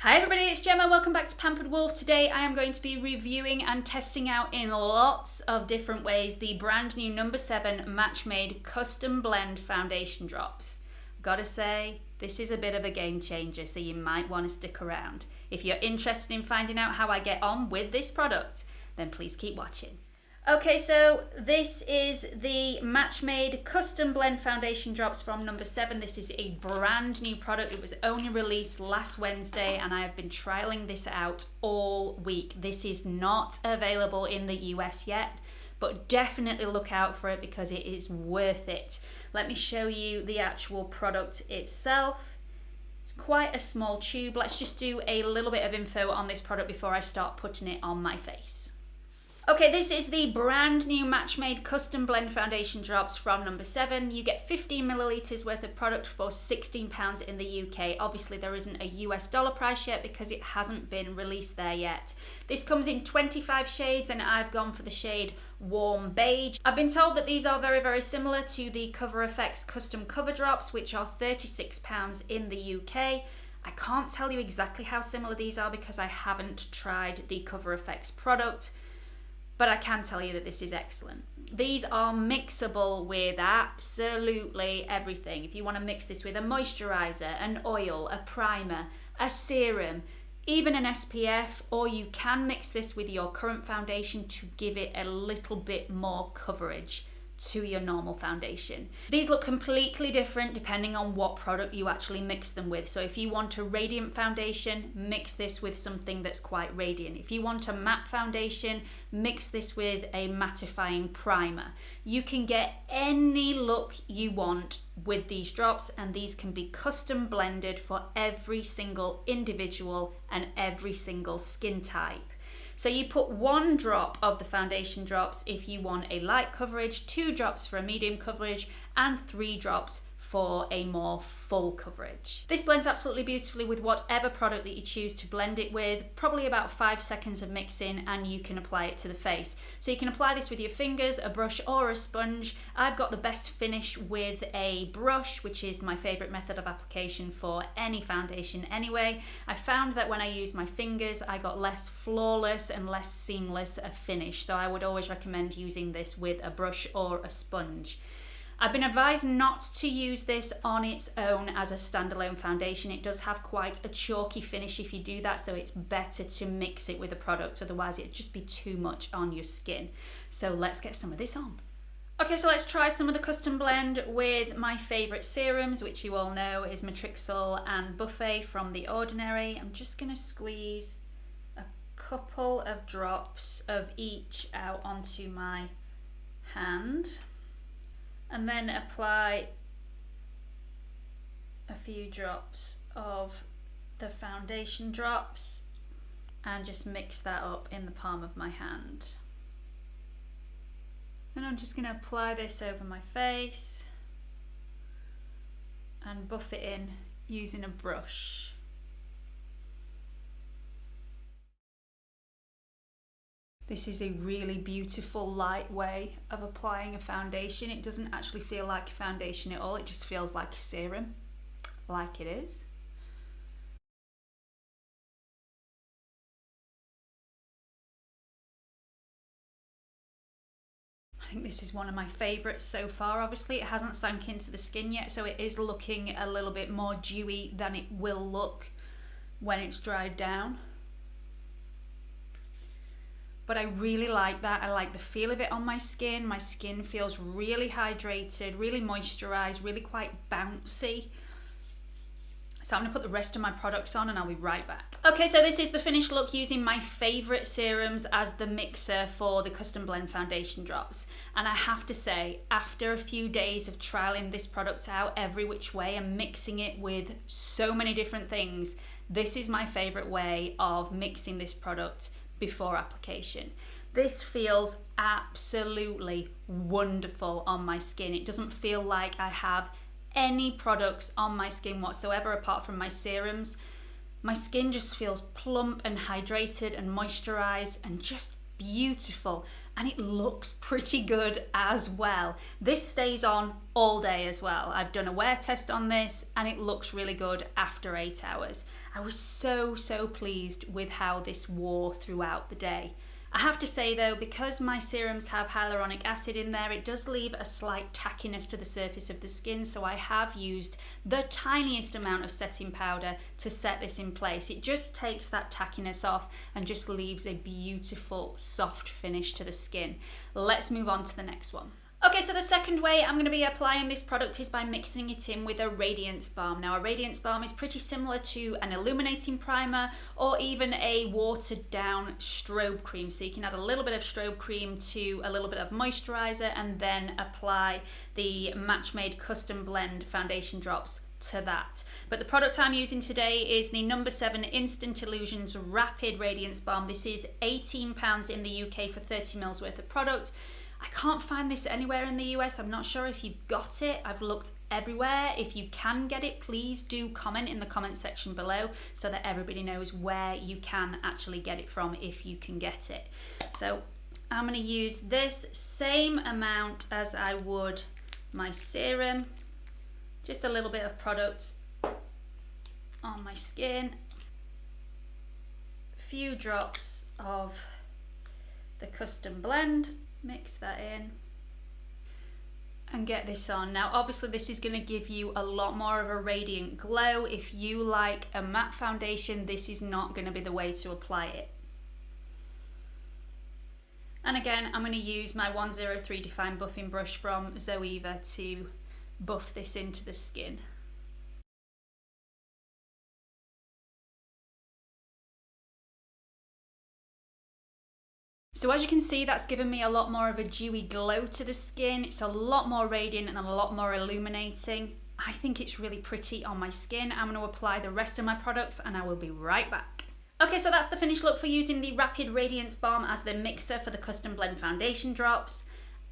Hi everybody, it's Gemma. Welcome back to Pampered Wolf. Today I am going to be reviewing and testing out in lots of different ways the brand new No7 Match Made Custom Blend Foundation Drops. Gotta say, this is a bit of a game changer, so you might want to stick around. If you're interested in finding out how I get on with this product, then please keep watching. Okay, so this is the Match Made Custom Blend Foundation Drops from No7. This is a brand new product. It was only released last Wednesday and I have been trialing this out all week. This is not available in the US yet, but definitely look out for it because it is worth it. Let me show you the actual product itself. It's quite a small tube. Let's just do a little bit of info on this product before I start putting it on my face. Okay, this is the brand new Match Made Custom Blend Foundation Drops from No7. You get 15 millilitres worth of product for £16 in the UK. Obviously there isn't a US dollar price yet because it hasn't been released there yet. This comes in 25 shades and I've gone for the shade Warm Beige. I've been told that these are very similar to the Cover FX Custom Cover Drops, which are £36 in the UK. I can't tell you exactly how similar these are because I haven't tried the Cover FX product, but I can tell you that this is excellent. These are mixable with absolutely everything. If you want to mix this with a moisturizer, an oil, a primer, a serum, even an SPF, or you can mix this with your current foundation to give it a little bit more coverage to your normal foundation. These look completely different depending on what product you actually mix them with. So if you want a radiant foundation, mix this with something that's quite radiant. If you want a matte foundation, mix this with a mattifying primer. You can get any look you want with these drops, and these can be custom blended for every single individual and every single skin type. So you put 1 drop of the foundation drops if you want a light coverage, 2 drops for a medium coverage, and 3 drops for a more full coverage. This blends absolutely beautifully with whatever product that you choose to blend it with, probably about 5 seconds of mixing and you can apply it to the face. So you can apply this with your fingers, a brush or a sponge. I've got the best finish with a brush, which is my favourite method of application for any foundation anyway. I found that when I use my fingers I got less flawless and less seamless a finish, so I would always recommend using this with a brush or a sponge. I've been advised not to use this on its own as a standalone foundation. It does have quite a chalky finish if you do that, so it's better to mix it with a product, otherwise it'd just be too much on your skin. So let's get some of this on. Okay, so let's try some of the custom blend with my favourite serums, which you all know is Matrixyl and Buffet from The Ordinary. I'm just going to squeeze a couple of drops of each out onto my hand, and then apply a few drops of the foundation drops and just mix that up in the palm of my hand. And I'm just going to apply this over my face and buff it in using a brush. This is a really beautiful light way of applying a foundation. It doesn't actually feel like a foundation at all, it just feels like a serum, like it is. I think this is one of my favourites so far. Obviously it hasn't sunk into the skin yet, so it is looking a little bit more dewy than it will look when it's dried down. But I really like that. I like the feel of it on my skin. My skin feels really hydrated, really moisturised, really quite bouncy. So I'm going to put the rest of my products on and I'll be right back. Okay, so this is the finished look using my favourite serums as the mixer for the Custom Blend Foundation Drops. And I have to say, after a few days of trialling this product out every which way and mixing it with so many different things, this is my favourite way of mixing this product before application. This feels absolutely wonderful on my skin. It doesn't feel like I have any products on my skin whatsoever apart from my serums. My skin just feels plump and hydrated and moisturized and just beautiful. and it looks pretty good as well. This stays on all day as well. I've done a wear test on this and it looks really good after 8 hours. I was so pleased with how this wore throughout the day. I have to say though, because my serums have hyaluronic acid in there, it does leave a slight tackiness to the surface of the skin, so I have used the tiniest amount of setting powder to set this in place. It just takes that tackiness off and just leaves a beautiful soft finish to the skin. Let's move on to the next one. Okay, so the second way I'm going to be applying this product is by mixing it in with a Radiance Balm. Now, a Radiance Balm is pretty similar to an illuminating primer or even a watered down strobe cream. So you can add a little bit of strobe cream to a little bit of moisturizer and then apply the Match Made Custom Blend foundation drops to that. But the product I'm using today is the No7 Instant Illusions Rapid Radiance Balm. This is £18 in the UK for 30ml worth of product. I can't find this anywhere in the US. I'm not sure if you've got it. I've looked everywhere. If you can get it, please do comment in the comment section below so that everybody knows where you can actually get it from if you can get it. So I'm going to use this same amount as I would my serum. Just a little bit of product on my skin. A few drops of the custom blend. Mix that in and get this on. Now obviously this is going to give you a lot more of a radiant glow. If you like a matte foundation, this is not going to be the way to apply it. And again, I'm going to use my 103 Define Buffing Brush from Zoeva to buff this into the skin. So as you can see, that's given me a lot more of a dewy glow to the skin. It's a lot more radiant and a lot more illuminating. I think it's really pretty on my skin. I'm going to apply the rest of my products and I will be right back. Okay, so that's the finished look for using the Rapid Radiance Balm as the mixer for the Custom Blend foundation drops.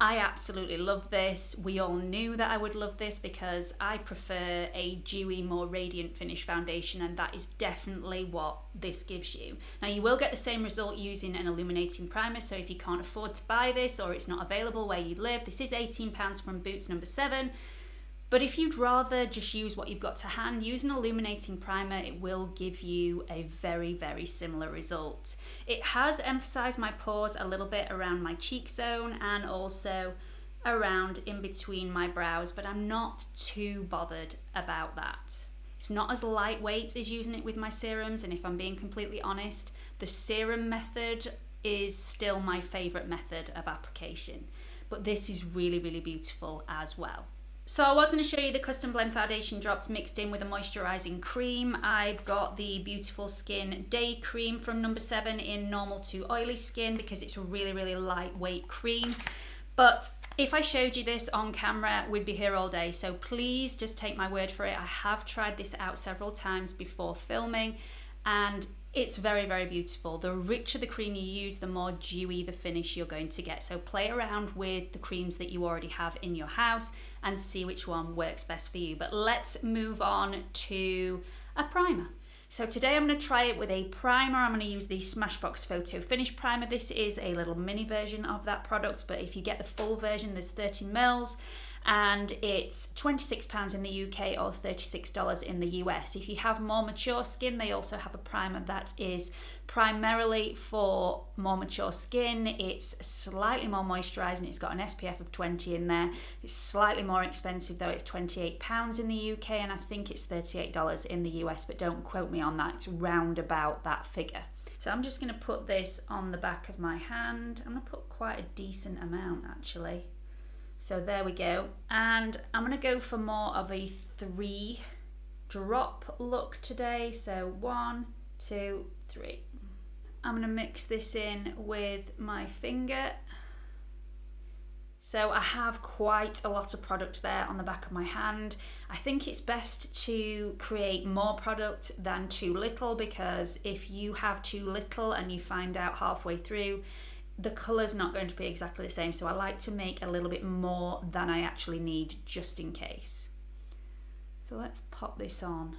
I absolutely love this. We all knew that I would love this because I prefer a dewy, more radiant finish foundation, and that is definitely what this gives you. Now you will get the same result using an illuminating primer, so if you can't afford to buy this or it's not available where you live, this is £18 from Boots No7. But if you'd rather just use what you've got to hand, use an illuminating primer, it will give you a very similar result. It has emphasized my pores a little bit around my cheek zone and also around in between my brows, but I'm not too bothered about that. It's not as lightweight as using it with my serums, and if I'm being completely honest, the serum method is still my favorite method of application. But this is really beautiful as well. So I was going to show you the Custom Blend foundation drops mixed in with a moisturising cream. I've got the Beautiful Skin Day Cream from No7 in normal to oily skin because it's a really lightweight cream. But if I showed you this on camera, we'd be here all day. So please just take my word for it. I have tried this out several times before filming and it's very beautiful. The richer the cream you use, the more dewy the finish you're going to get. So play around with the creams that you already have in your house and see which one works best for you. But let's move on to a primer. So today I'm going to try it with a primer. I'm going to use the SMASHBOX Photo Finish Primer. This is a little mini version of that product, but if you get the full version, there's 30ml. And it's £26 in the UK or $36 in the US. If you have more mature skin, they also have a primer that is primarily for more mature skin. It's slightly more moisturising. It's got an SPF of 20 in there. It's slightly more expensive though. It's £28 in the UK and I think it's $38 in the US, but don't quote me on that. It's round about that figure. So I'm just going to put this on the back of my hand. I'm going to put quite a decent amount actually. So there we go, and I'm going to go for more of a 3-drop look today. So 1, 2, 3. I'm going to mix this in with my finger. So I have quite a lot of product there on the back of my hand. I think it's best to create more product than too little, because if you have too little and you find out halfway through the colour's not going to be exactly the same, so I like to make a little bit more than I actually need just in case. So let's pop this on.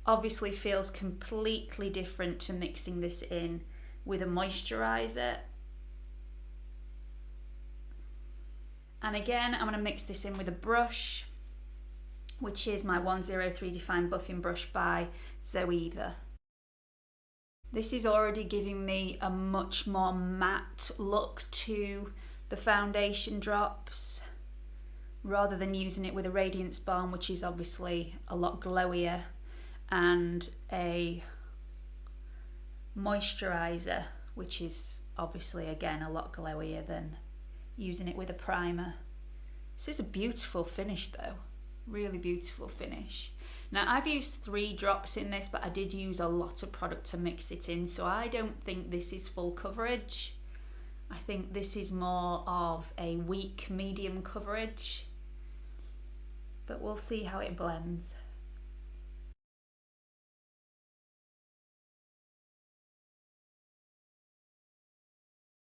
obviously feels completely different to mixing this in with a moisturiser. And again, I'm going to mix this in with a brush, which is my 103 Define Buffing Brush by Zoeva. This is already giving me a much more matte look to the foundation drops, rather than using it with a Radiance Balm, which is obviously a lot glowier, and a moisturiser, which is obviously again a lot glowier than using it with a primer. This is a beautiful finish though, really beautiful finish. Now I've used 3 drops in this, but I did use a lot of product to mix it in, so I don't think this is full coverage. I think this is more of a weak medium coverage, but we'll see how it blends.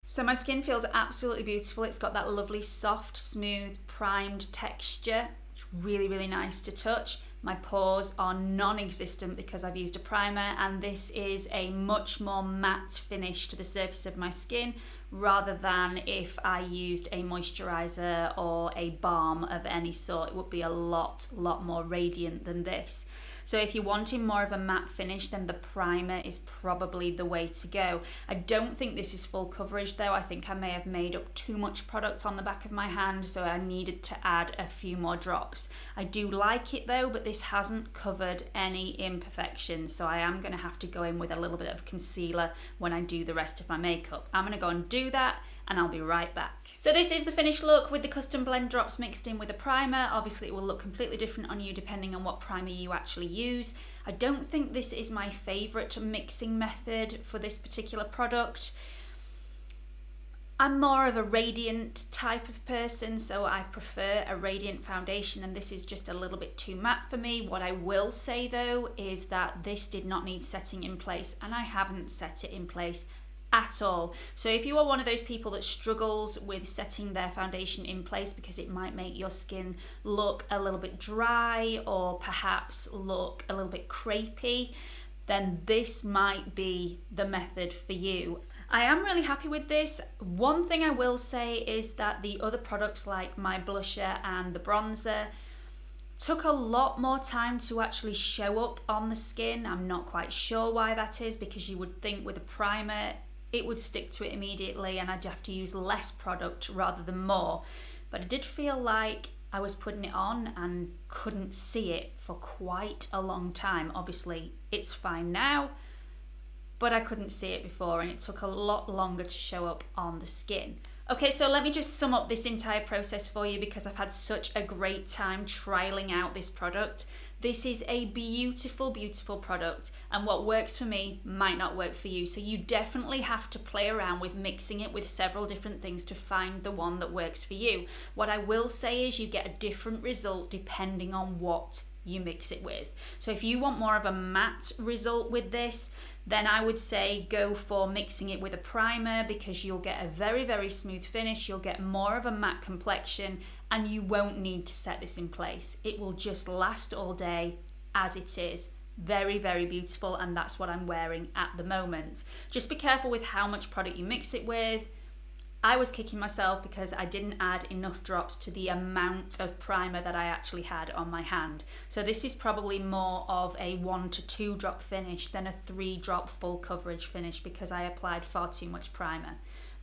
So my skin feels absolutely beautiful. It's got that lovely soft, smooth, primed texture. It's really, really nice to touch. My pores are non-existent because I've used a primer, and this is a much more matte finish to the surface of my skin, rather than if I used a moisturiser or a balm of any sort. It would be a lot more radiant than this. So if you're wanting more of a matte finish, then the primer is probably the way to go. I don't think this is full coverage though. I think I may have made up too much product on the back of my hand, so I needed to add a few more drops. I do like it though, but this hasn't covered any imperfections, so I am going to have to go in with a little bit of concealer when I do the rest of my makeup. I'm going to go and do that, and I'll be right back. So this is the finished look with the custom blend drops mixed in with a primer. Obviously it will look completely different on you depending on what primer you actually use. I don't think this is my favourite mixing method for this particular product. I'm more of a radiant type of person, so I prefer a radiant foundation, and this is just a little bit too matte for me. What I will say though is that this did not need setting in place, and I haven't set it in place at all. So if you are one of those people that struggles with setting their foundation in place because it might make your skin look a little bit dry or perhaps look a little bit crepey, then this might be the method for you. I am really happy with this. One thing I will say is that the other products like my blusher and the bronzer took a lot more time to actually show up on the skin. I'm not quite sure why that is, because you would think with a primer it would stick to it immediately and I'd have to use less product rather than more. But I did feel like I was putting it on and couldn't see it for quite a long time. Obviously it's fine now, but I couldn't see it before, and it took a lot longer to show up on the skin. Okay, so let me just sum up this entire process for you, because I've had such a great time trialing out this product. This is a beautiful, beautiful product, and what works for me might not work for you. So you definitely have to play around with mixing it with several different things to find the one that works for you. What I will say is you get a different result depending on what you mix it with. So if you want more of a matte result with this, then I would say go for mixing it with a primer, because you'll get a very, very smooth finish, you'll get more of a matte complexion, and you won't need to set this in place. It will just last all day as it is. Very, very beautiful, and that's what I'm wearing at the moment. Just be careful with how much product you mix it with. I was kicking myself because I didn't add enough drops to the amount of primer that I actually had on my hand. So this is probably more of a 1 to 2 drop finish than a 3 drop full coverage finish, because I applied far too much primer.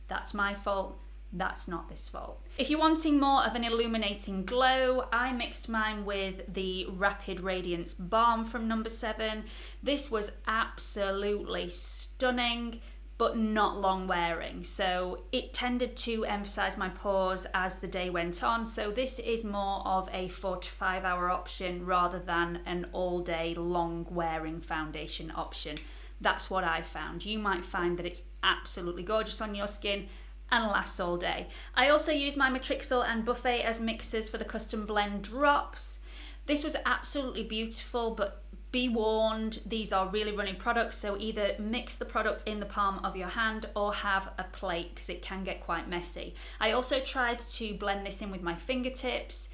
That's my fault. That's not this fault. If you're wanting more of an illuminating glow, I mixed mine with the Rapid Radiance Balm from No7. This was absolutely stunning, but not long wearing, so it tended to emphasize my pores as the day went on. So this is more of a 4 to 5 hour option rather than an all day long wearing foundation option. That's what I found. You might find that it's absolutely gorgeous on your skin and lasts all day. I also use my Matrixyl and Buffet as mixers for the custom blend drops. This was absolutely beautiful, but be warned, these are really runny products, so either mix the product in the palm of your hand or have a plate, because it can get quite messy. I also tried to blend this in with my fingertips.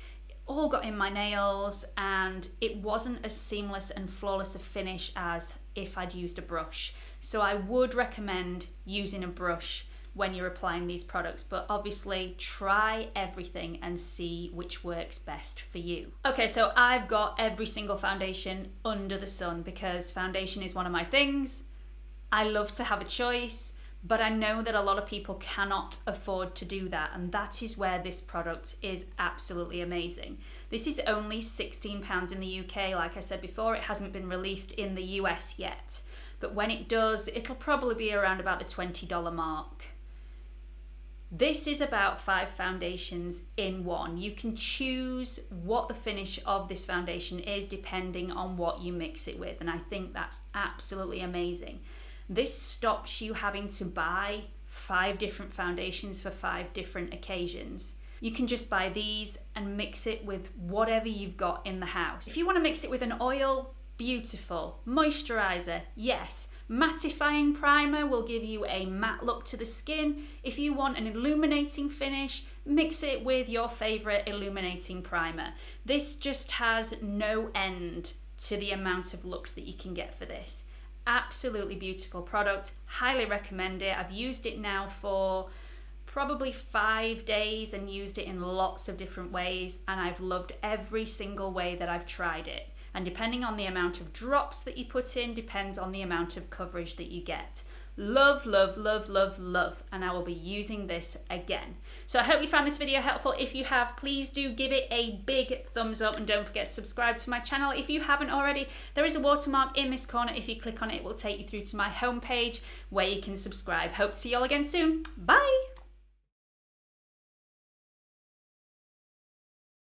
all got in my nails, and it wasn't as seamless and flawless a finish as if I'd used a brush. So I would recommend using a brush when you're applying these products, but obviously try everything and see which works best for you. Okay, so I've got every single foundation under the sun because foundation is one of my things. I love to have a choice, but I know that a lot of people cannot afford to do that, and that is where this product is absolutely amazing. This is only £16 in the UK. Like I said before, it hasn't been released in the US yet, but when it does, it'll probably be around about the $20 mark. This is about 5 foundations in one. You can choose what the finish of this foundation is depending on what you mix it with, and I think that's absolutely amazing. This stops you having to buy 5 different foundations for 5 different occasions. You can just buy these and mix it with whatever you've got in the house. If you want to mix it with an oil, beautiful. Moisturizer, yes. Mattifying primer will give you a matte look to the skin. If you want an illuminating finish, mix it with your favorite illuminating primer. This just has no end to the amount of looks that you can get for this. Absolutely beautiful product. Highly recommend it. I've used it now for probably 5 days and used it in lots of different ways, and I've loved every single way that I've tried it. And depending on the amount of drops that you put in, depends on the amount of coverage that you get. Love, love, love, love, love, and I will be using this again. So I hope you found this video helpful. If you have, please do give it a big thumbs up, and don't forget to subscribe to my channel if you haven't already. There is a watermark in this corner. If you click on it, it will take you through to my homepage where you can subscribe. Hope to see you all again soon. Bye!